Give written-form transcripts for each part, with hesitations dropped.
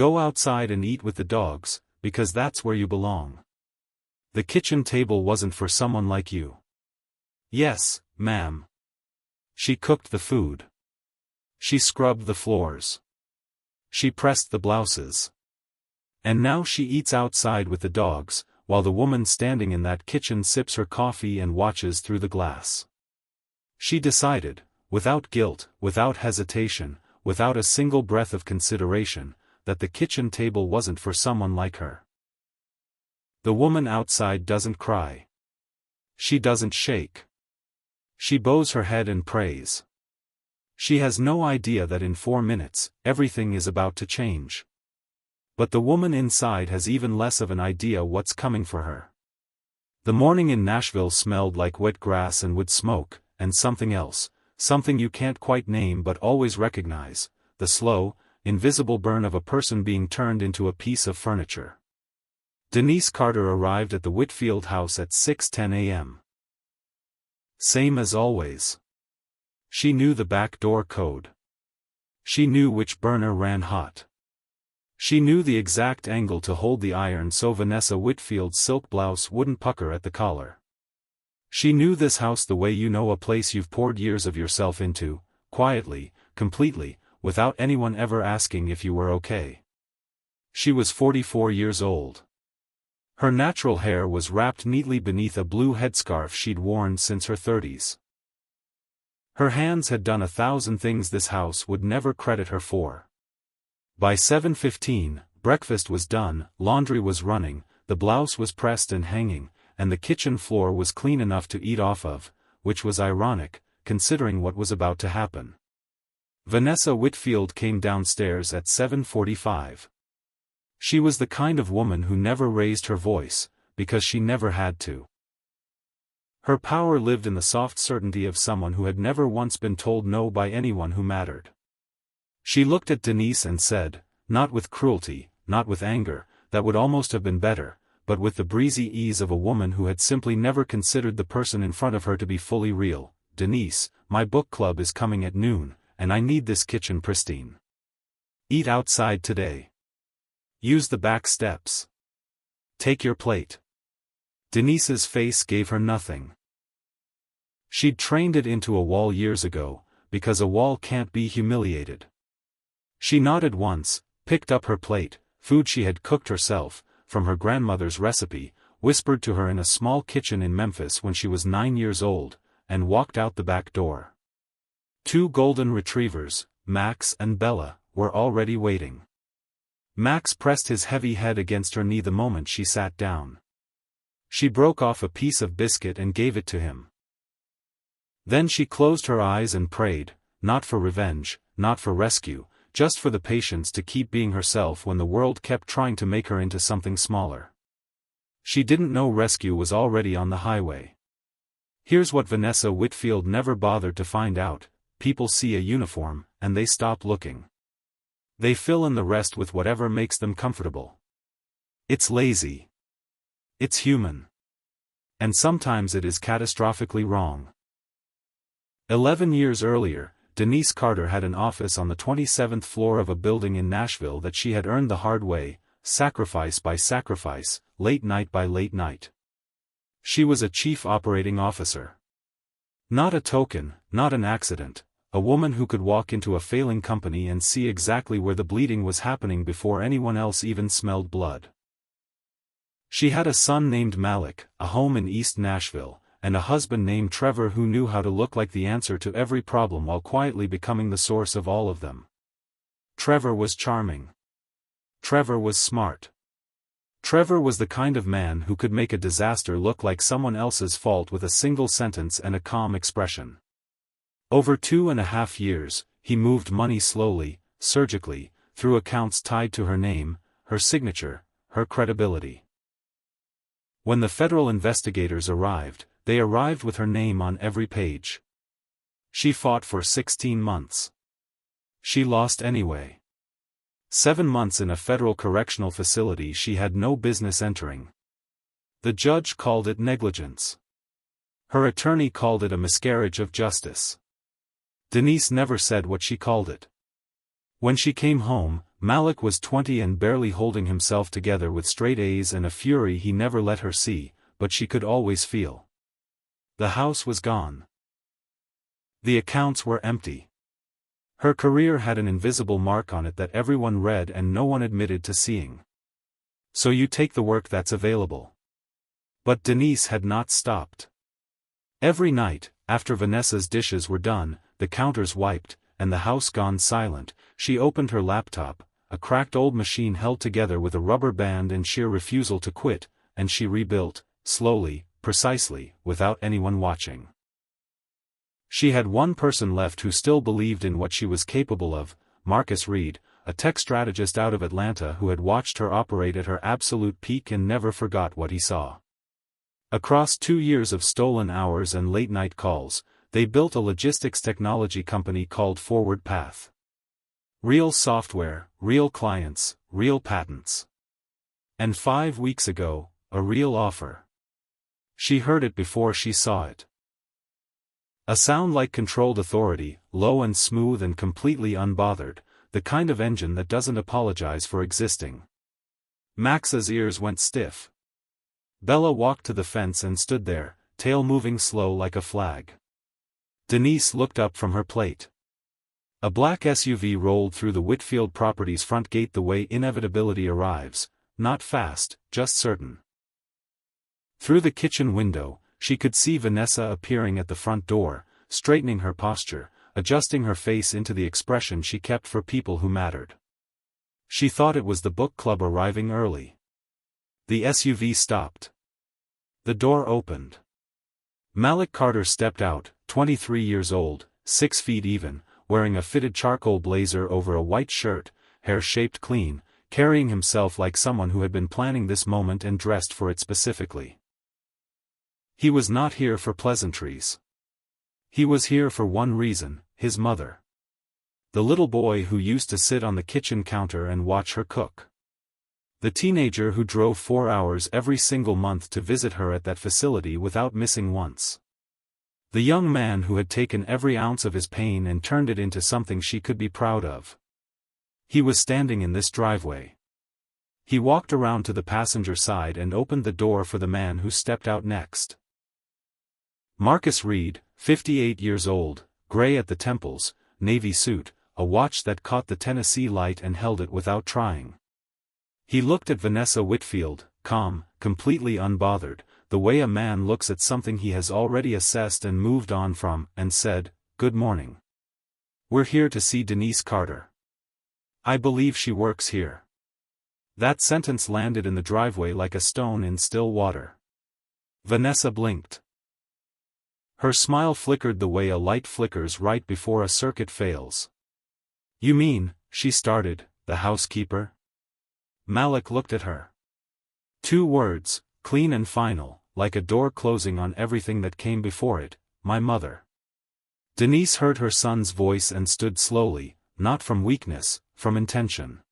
Go outside and eat with the dogs, because that's where you belong. The kitchen table wasn't for someone like you. Yes, ma'am. She cooked the food. She scrubbed the floors. She pressed the blouses. And now she eats outside with the dogs, while the woman standing in that kitchen sips her coffee and watches through the glass. She decided, without guilt, without hesitation, without a single breath of consideration, that the kitchen table wasn't for someone like her. The woman outside doesn't cry. She doesn't shake. She bows her head and prays. She has no idea that in 4 minutes, everything is about to change. But the woman inside has even less of an idea what's coming for her. The morning in Nashville smelled like wet grass and wood smoke, and something else, something you can't quite name but always recognize, the slow, invisible burn of a person being turned into a piece of furniture. Denise Carter arrived at the Whitfield house at 6:10 a.m. Same as always. She knew the back door code. She knew which burner ran hot. She knew the exact angle to hold the iron so Vanessa Whitfield's silk blouse wouldn't pucker at the collar. She knew this house the way you know a place you've poured years of yourself into, quietly, completely, without anyone ever asking if you were okay. She was 44 years old. Her natural hair was wrapped neatly beneath a blue headscarf she'd worn since her 30s. Her hands had done 1,000 things this house would never credit her for. By 7:15, breakfast was done, laundry was running, the blouse was pressed and hanging, and the kitchen floor was clean enough to eat off of, which was ironic, considering what was about to happen. Vanessa Whitfield came downstairs at 7:45. She was the kind of woman who never raised her voice, because she never had to. Her power lived in the soft certainty of someone who had never once been told no by anyone who mattered. She looked at Denise and said, not with cruelty, not with anger, that would almost have been better, but with the breezy ease of a woman who had simply never considered the person in front of her to be fully real. Denise, my book club is coming at noon, and I need this kitchen pristine. Eat outside today. Use the back steps. Take your plate. Denise's face gave her nothing. She'd trained it into a wall years ago, because a wall can't be humiliated. She nodded once, picked up her plate, food she had cooked herself, from her grandmother's recipe, whispered to her in a small kitchen in Memphis when she was 9 years old, and walked out the back door. 2 golden retrievers, Max and Bella, were already waiting. Max pressed his heavy head against her knee the moment she sat down. She broke off a piece of biscuit and gave it to him. Then she closed her eyes and prayed, not for revenge, not for rescue, just for the patience to keep being herself when the world kept trying to make her into something smaller. She didn't know rescue was already on the highway. Here's what Vanessa Whitfield never bothered to find out: people see a uniform, and they stop looking. They fill in the rest with whatever makes them comfortable. It's lazy. It's human. And sometimes it is catastrophically wrong. 11 years earlier, Denise Carter had an office on the 27th floor of a building in Nashville that she had earned the hard way, sacrifice by sacrifice, late night by late night. She was a chief operating officer. Not a token, not an accident, a woman who could walk into a failing company and see exactly where the bleeding was happening before anyone else even smelled blood. She had a son named Malik, a home in East Nashville, and a husband named Trevor who knew how to look like the answer to every problem while quietly becoming the source of all of them. Trevor was charming. Trevor was smart. Trevor was the kind of man who could make a disaster look like someone else's fault with a single sentence and a calm expression. Over 2.5 years, he moved money slowly, surgically, through accounts tied to her name, her signature, her credibility. When the federal investigators arrived, they arrived with her name on every page. She fought for 16 months. She lost anyway. 7 months in a federal correctional facility she had no business entering. The judge called it negligence. Her attorney called it a miscarriage of justice. Denise never said what she called it. When she came home, Malik was 20 and barely holding himself together with straight A's and a fury he never let her see, but she could always feel. The house was gone. The accounts were empty. Her career had an invisible mark on it that everyone read and no one admitted to seeing. So you take the work that's available. But Denise had not stopped. Every night, after Vanessa's dishes were done, the counters wiped, and the house gone silent, she opened her laptop, a cracked old machine held together with a rubber band and sheer refusal to quit, and she rebuilt, slowly, precisely, without anyone watching. She had one person left who still believed in what she was capable of, Marcus Reed, a tech strategist out of Atlanta who had watched her operate at her absolute peak and never forgot what he saw. Across 2 years of stolen hours and late-night calls, they built a logistics technology company called Forward Path. Real software, real clients, real patents. And 5 weeks ago, a real offer. She heard it before she saw it. A sound like controlled authority, low and smooth and completely unbothered, the kind of engine that doesn't apologize for existing. Max's ears went stiff. Bella walked to the fence and stood there, tail moving slow like a flag. Denise looked up from her plate. A black SUV rolled through the Whitfield Properties front gate the way inevitability arrives, not fast, just certain. Through the kitchen window, she could see Vanessa appearing at the front door, straightening her posture, adjusting her face into the expression she kept for people who mattered. She thought it was the book club arriving early. The SUV stopped. The door opened. Malik Carter stepped out, 23 years old, 6 feet even, wearing a fitted charcoal blazer over a white shirt, hair shaped clean, carrying himself like someone who had been planning this moment and dressed for it specifically. He was not here for pleasantries. He was here for one reason, his mother. The little boy who used to sit on the kitchen counter and watch her cook. The teenager who drove 4 hours every single month to visit her at that facility without missing once. The young man who had taken every ounce of his pain and turned it into something she could be proud of. He was standing in this driveway. He walked around to the passenger side and opened the door for the man who stepped out next. Marcus Reed, 58 years old, gray at the temples, navy suit, a watch that caught the Tennessee light and held it without trying. He looked at Vanessa Whitfield, calm, completely unbothered, the way a man looks at something he has already assessed and moved on from, and said, "Good morning. We're here to see Denise Carter. I believe she works here." That sentence landed in the driveway like a stone in still water. Vanessa blinked. Her smile flickered the way a light flickers right before a circuit fails. "You mean," she started, "the housekeeper?" Malik looked at her. 2 words, clean and final, like a door closing on everything that came before it, "My mother." Denise heard her son's voice and stood slowly, not from weakness, from intention.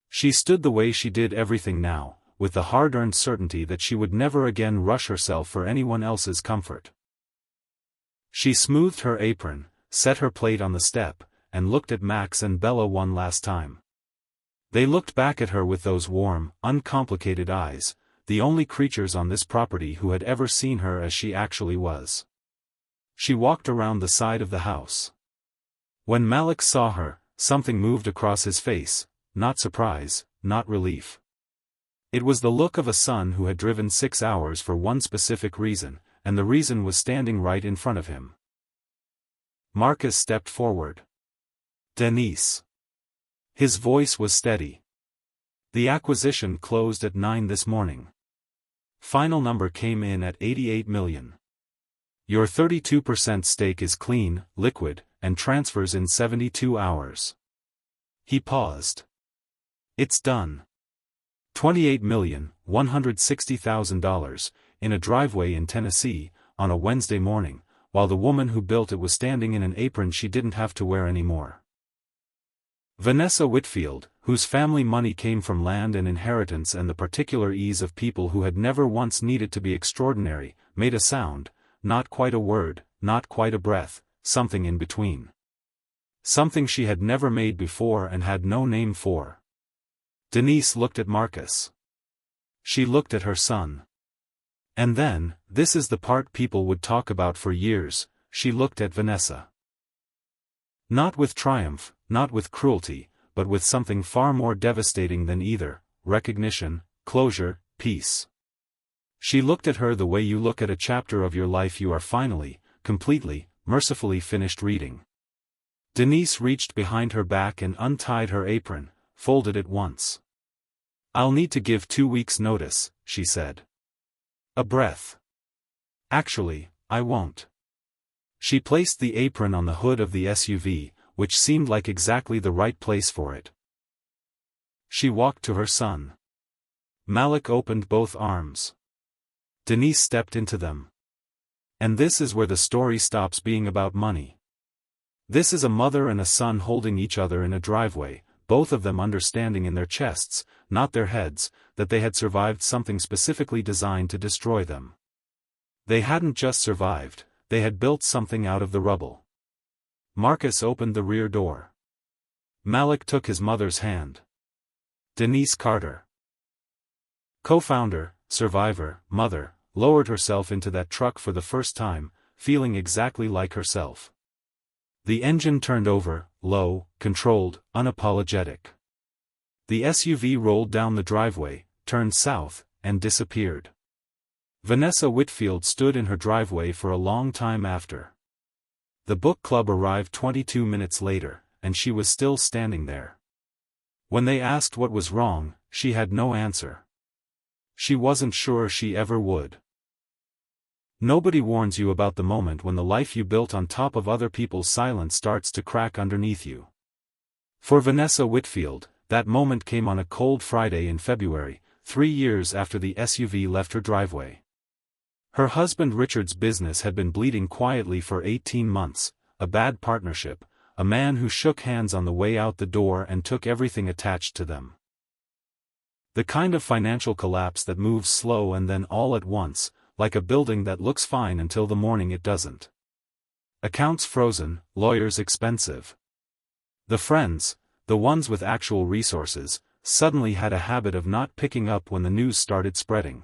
She stood the way she did everything now, with the hard-earned certainty that she would never again rush herself for anyone else's comfort. She smoothed her apron, set her plate on the step, and looked at Max and Bella one last time. They looked back at her with those warm, uncomplicated eyes, the only creatures on this property who had ever seen her as she actually was. She walked around the side of the house. When Malik saw her, something moved across his face, not surprise, not relief. It was the look of a son who had driven 6 hours for one specific reason, and the reason was standing right in front of him. Marcus stepped forward. "Denise." His voice was steady. "The acquisition closed at 9 this morning. Final number came in at 88 million. Your 32% stake is clean, liquid, and transfers in 72 hours. He paused. "It's done. $28,160,000, in a driveway in Tennessee, on a Wednesday morning, while the woman who built it was standing in an apron she didn't have to wear anymore." Vanessa Whitfield, whose family money came from land and inheritance and the particular ease of people who had never once needed to be extraordinary, made a sound, not quite a word, not quite a breath, something in between. Something she had never made before and had no name for. Denise looked at Marcus. She looked at her son. And then, this is the part people would talk about for years, she looked at Vanessa. Not with triumph, not with cruelty, but with something far more devastating than either: recognition, closure, peace. She looked at her the way you look at a chapter of your life you are finally, completely, mercifully finished reading. Denise reached behind her back and untied her apron, folded it once. "I'll need to give 2 weeks' notice," she said. A breath. "Actually, I won't." She placed the apron on the hood of the SUV, which seemed like exactly the right place for it. She walked to her son. Malik opened both arms. Denise stepped into them. And this is where the story stops being about money. This is a mother and a son holding each other in a driveway, both of them understanding in their chests, not their heads, that they had survived something specifically designed to destroy them. They hadn't just survived, they had built something out of the rubble. Marcus opened the rear door. Malik took his mother's hand. Denise Carter, co-founder, survivor, mother, lowered herself into that truck for the first time, feeling exactly like herself. The engine turned over, low, controlled, unapologetic. The SUV rolled down the driveway, turned south, and disappeared. Vanessa Whitfield stood in her driveway for a long time after. The book club arrived 22 minutes later, and she was still standing there. When they asked what was wrong, she had no answer. She wasn't sure she ever would. Nobody warns you about the moment when the life you built on top of other people's silence starts to crack underneath you. For Vanessa Whitfield, that moment came on a cold Friday in February, 3 years after the SUV left her driveway. Her husband Richard's business had been bleeding quietly for 18 months, a bad partnership, a man who shook hands on the way out the door and took everything attached to them. The kind of financial collapse that moves slow and then all at once, like a building that looks fine until the morning it doesn't. Accounts frozen, lawyers expensive. The friends, the ones with actual resources, suddenly had a habit of not picking up when the news started spreading.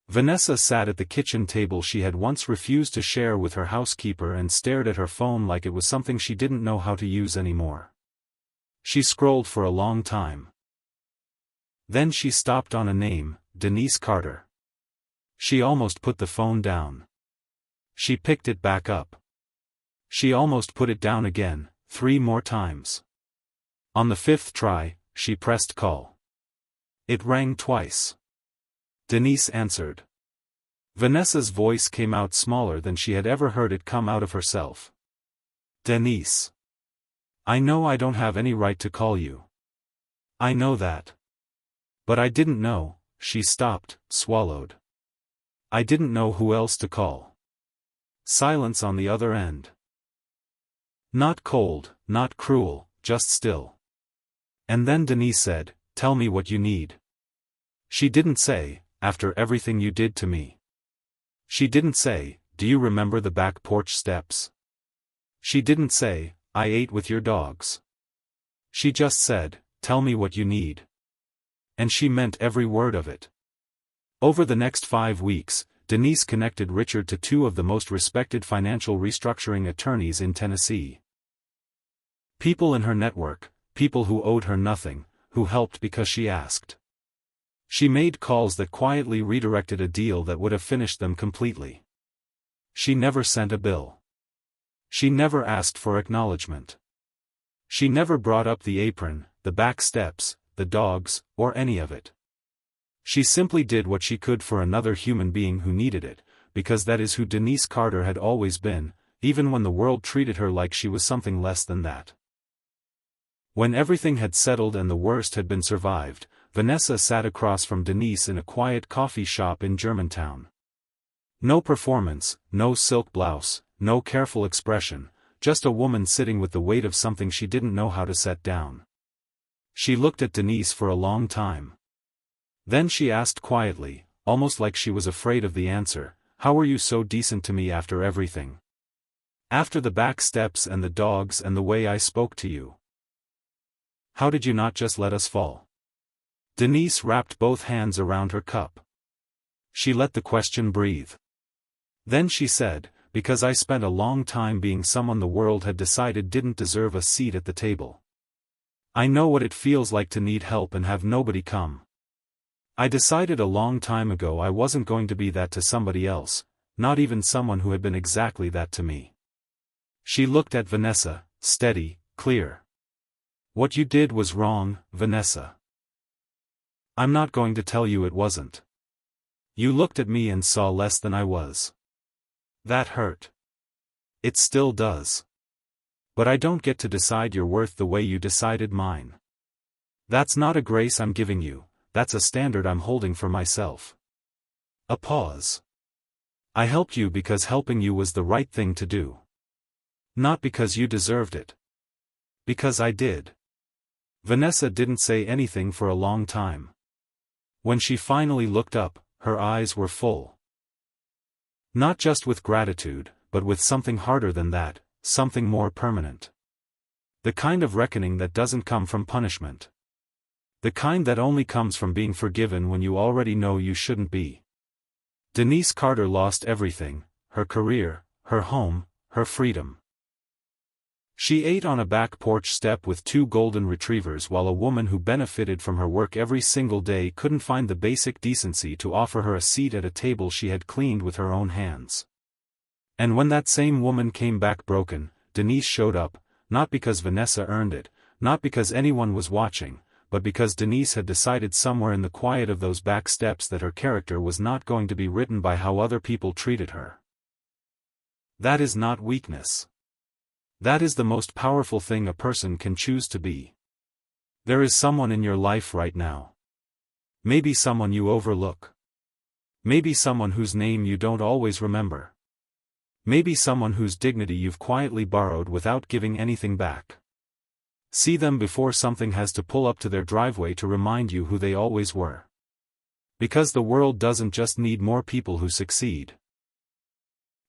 Vanessa sat at the kitchen table she had once refused to share with her housekeeper and stared at her phone like it was something she didn't know how to use anymore. She scrolled for a long time. Then she stopped on a name, Denise Carter. She almost put the phone down. She picked it back up. She almost put it down again, 3 more times. On the 5th try, she pressed call. It rang twice. Denise answered. Vanessa's voice came out smaller than she had ever heard it come out of herself. "Denise. I know I don't have any right to call you. I know that. But I didn't know." She stopped, swallowed. "I didn't know who else to call." Silence on the other end. Not cold, not cruel, just still. And then Denise said, "Tell me what you need." She didn't say, "After everything you did to me." She didn't say, "Do you remember the back porch steps?" She didn't say, "I ate with your dogs." She just said, "Tell me what you need." And she meant every word of it. Over the next 5 weeks, Denise connected Richard to 2 of the most respected financial restructuring attorneys in Tennessee. People in her network, people who owed her nothing, who helped because she asked. She made calls that quietly redirected a deal that would have finished them completely. She never sent a bill. She never asked for acknowledgement. She never brought up the apron, the back steps, the dogs, or any of it. She simply did what she could for another human being who needed it, because that is who Denise Carter had always been, even when the world treated her like she was something less than that. When everything had settled and the worst had been survived, Vanessa sat across from Denise in a quiet coffee shop in Germantown. No performance, no silk blouse, no careful expression, just a woman sitting with the weight of something she didn't know how to set down. She looked at Denise for a long time. Then she asked quietly, almost like she was afraid of the answer, "How were you so decent to me after everything?" After the back steps and the dogs and the way I spoke to you. How did you not just let us fall? Denise wrapped both hands around her cup. She let the question breathe. Then she said, because I spent a long time being someone the world had decided didn't deserve a seat at the table. I know what it feels like to need help and have nobody come. I decided a long time ago I wasn't going to be that to somebody else, not even someone who had been exactly that to me. She looked at Vanessa, steady, clear. What you did was wrong, Vanessa. I'm not going to tell you it wasn't. You looked at me and saw less than I was. That hurt. It still does. But I don't get to decide your worth the way you decided mine. That's not a grace I'm giving you, that's a standard I'm holding for myself. A pause. I helped you because helping you was the right thing to do. Not because you deserved it. Because I did. Vanessa didn't say anything for a long time. When she finally looked up, her eyes were full. Not just with gratitude, but with something harder than that, something more permanent. The kind of reckoning that doesn't come from punishment. The kind that only comes from being forgiven when you already know you shouldn't be. Denise Carter lost everything, her career, her home, her freedom. She ate on a back porch step with 2 golden retrievers while a woman who benefited from her work every single day couldn't find the basic decency to offer her a seat at a table she had cleaned with her own hands. And when that same woman came back broken, Denise showed up, not because Vanessa earned it, not because anyone was watching, but because Denise had decided somewhere in the quiet of those back steps that her character was not going to be written by how other people treated her. That is not weakness. That is the most powerful thing a person can choose to be. There is someone in your life right now. Maybe someone you overlook. Maybe someone whose name you don't always remember. Maybe someone whose dignity you've quietly borrowed without giving anything back. See them before something has to pull up to their driveway to remind you who they always were. Because the world doesn't just need more people who succeed.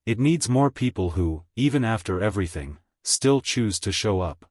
It needs more people who, even after everything, still choose to show up.